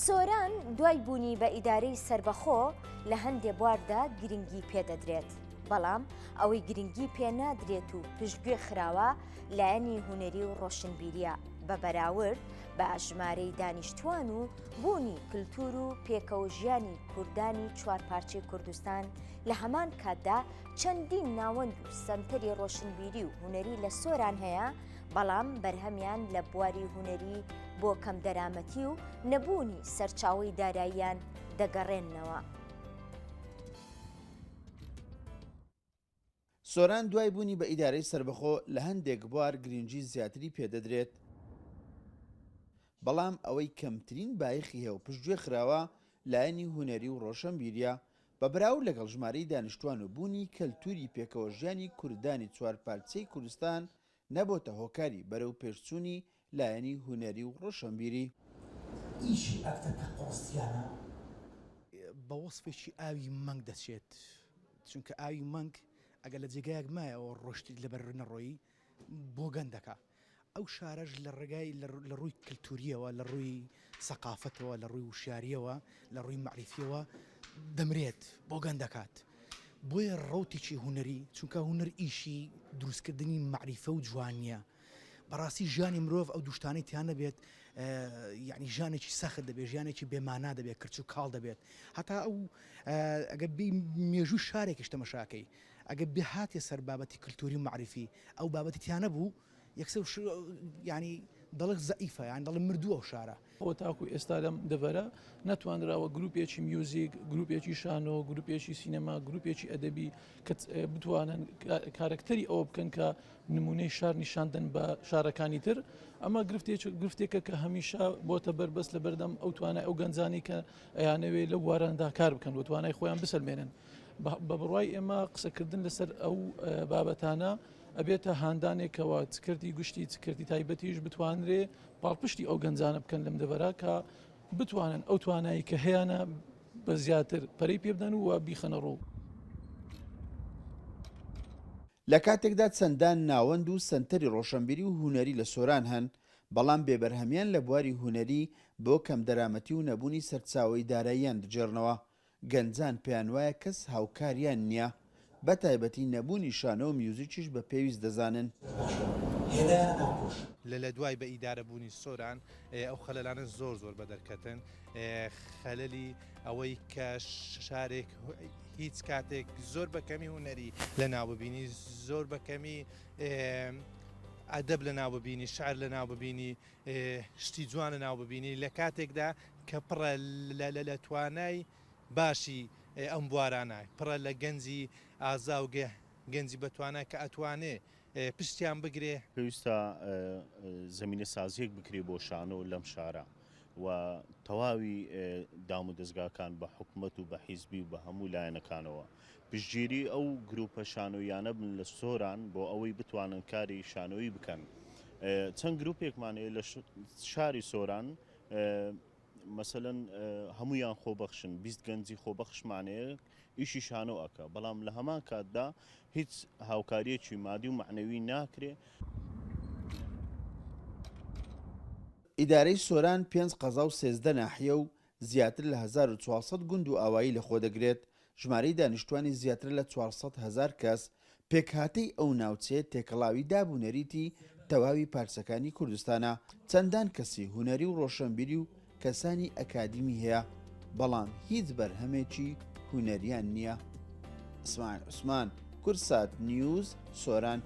سۆران دوای بوونی بە ئیدارەی سربەخۆ لە هەندێک بواردا گرنگی پێدەدرێت، بەڵام ئەوەی گرنگی پێ نادرێت و پشتگوێ خراوە لایەنی هونەری و ڕۆشنبیریە بە بەراورد بە ژمارەی دانیشتوان و بوونی کللتور و پێکەوژیانی کوردانی چوارپارچەی کوردستان لە هەمان کاتدا چەندین ناوەند و سەنتەری ڕۆشنبیری و هونەری لە سۆران هەیە، بەڵام بەرهەمیان لە بواری هونەری بۆ کەم دەرامەتی و نەبوونی سەرچاوەی داراییان دەگەڕێنەوە. سۆران دوای بوونی بە ئیدارەی سربەخۆ لە هەندێک بوار گرنگی زیاتری پێدەدرێت، بەڵام ئەوەی کەمترین بایەخی هەیە و پشتگوێ خراوە لایەنی هونەری و ڕۆشنبیریە بە بەراورد لەگەڵ ژمارەی دانیشتوان و بوونی کەلتوری پێکەوەژیانی کوردانی چوارپارچەی کوردستان نەبۆتە هۆکاری بەرەو پێشچوونی لایەنی هونەری و ڕۆشنبیری. ئیشی ئەکتەکە قۆستیانە بە وەسفێکی ئاوی مەنگ دەچێت، چونکە ئاوی مەنگ ئەگەر لە جێگایەک مایەوە ڕۆشتی لەبەر نەڕۆیی بۆ گەندەکە. ئەو شارەش لە ڕێگای لە ڕووی کللتوریەوە، لە ڕووی سەقافەتەوە، لە ڕووی وشاریەوە، لە ڕووی معریفیەوە دەمرێت بۆ گەندەکات. بۆیە ڕەوتێکی هونەری، چونکە هونەر ئیشی دروستکردنی معریفە و جوانیە. بەڕاستی ژیانی مرۆڤ ئەو دوشتانەی تیان نەبێت، یعنی ژانێکی سەخت دەبێت، ژیانێکی بێمانا دەبێت، کرچ و کاڵ دەبێت. هەتا ئەو ئەگە مێژوو شارێکیش تەمەشاکەی ئەگە بێ هاتێ سەر بابەتی کللتوری و معریفی ئەو بابەتی تیانە بوو، یەکسەر ینی دڵک زەئیفە، یان دڵم مردووە و شارە. ئەوە تاکو ئێستا لەم دەڤەرە نەتوانراوە گروپێکی میوزیک، گروپێکی شانۆ، گروپێکی سینەما، گروپێکی ئەدەبی کە بتوانن کارکتەری ئەوە بکەن کە نمونەی شار نیشاندن بە شارەکانی تر. ئەمە گرفتێکە کە هەمیشە بۆتە بربەست لە بەردەم ئەو توانای ئەو گەنجانی کە ئەیانەوێ لە واراندا کار بکەن و توانای خۆیان بسەلمێنن. بە بڕوای ئێمە قسەکردن لەسەر ئەو بابەتانە ئەبێتە هاندانێکەوە چکردی گشتی چکردی تایبەتیش بتوانرێ پاڵپشتی ئەو گەنجانە بکەن لەم دەڤەرە کە بتوانن ئەو توانایی کە هەیەە بە زیاتر پەرەی پێ بدەن و بیخەنە ڕوو. لە کاتێکدا چەندان ناوەند و سەنتەری ڕۆشنبیری و هونەری لە سۆران هەن، بەڵام بێبەرهەمیان لە بواری هونەری بۆ کەم دەرامەتی و نەبوونی سەرچاوەی داراییان دەجێڕنەوە. گەنجان پێیان وایە کەس هاوکاریان نییە، بە تایبەتی نەبوونی شانە و میوزیکیش بە پێویست دەزانن. لە دوای بە ئیدارەبوونی سۆران ئەو خەلەلانە زۆر بەدەرکەتن، خەلەلی ئەوەی کە شارێک هیچ کاتێک زۆر بەکەمی هونەری لە ناوببینی، زۆر بەکەمی ئەدەب لە ناوببینی، شعر لە ناوببینی، شتی جوان لە ناوببینی لە کاتێکدا کە پڕە لە توانای باشی ئەم بوارانە، پڕە لە گەنجی ئازا و گەنجی بەتوانە کە ئەتوانێ پشتیان بگرێ. پێویستە زمینە سازیەک بکرێ بۆ شانۆ لەم شارە و تەواوی دام و دەستگاکان بە حکوومەت و بە حیزبی و بە هەموو لایەنەکانەوە پشتگیری ئەو گروپە شانۆیانە بن لە سۆران بۆ ئەوەی بتوانن کاری شانۆیی بکەن. چەند گروپێکمانەیە لە شاری سۆران، مەسەلەن هەمویان خۆبەخشن، 20 گەنجی خۆبەخشمانەیە ئیشی شانۆ ئەکە، بەڵام لە هەمان کاتدا هیچ هاوکاریەکی مادی و معنەوی ناکرێ. ئیدارەی سۆران 5 قەزا و 13 ناحیە و زیاتر لە 1400 گوند و ئاوایی لەخۆ دەگرێت. ژمارەی دانیشتوانی زیاتر لە 400,000 کەس پێکهاتەی ئەو ناوچەیە تێکەڵاوی دابوونەریتی تەواوی پارچەکانی کوردستانە. چەندان کەسی هونەری و ڕۆشنبیری و کەسانی ئەکادیمی هەیە، بەڵام هیچ بەرهەمێکی هونەریان نییە. ئیسماعیل عوسمان، کورسات نیوز، سۆران.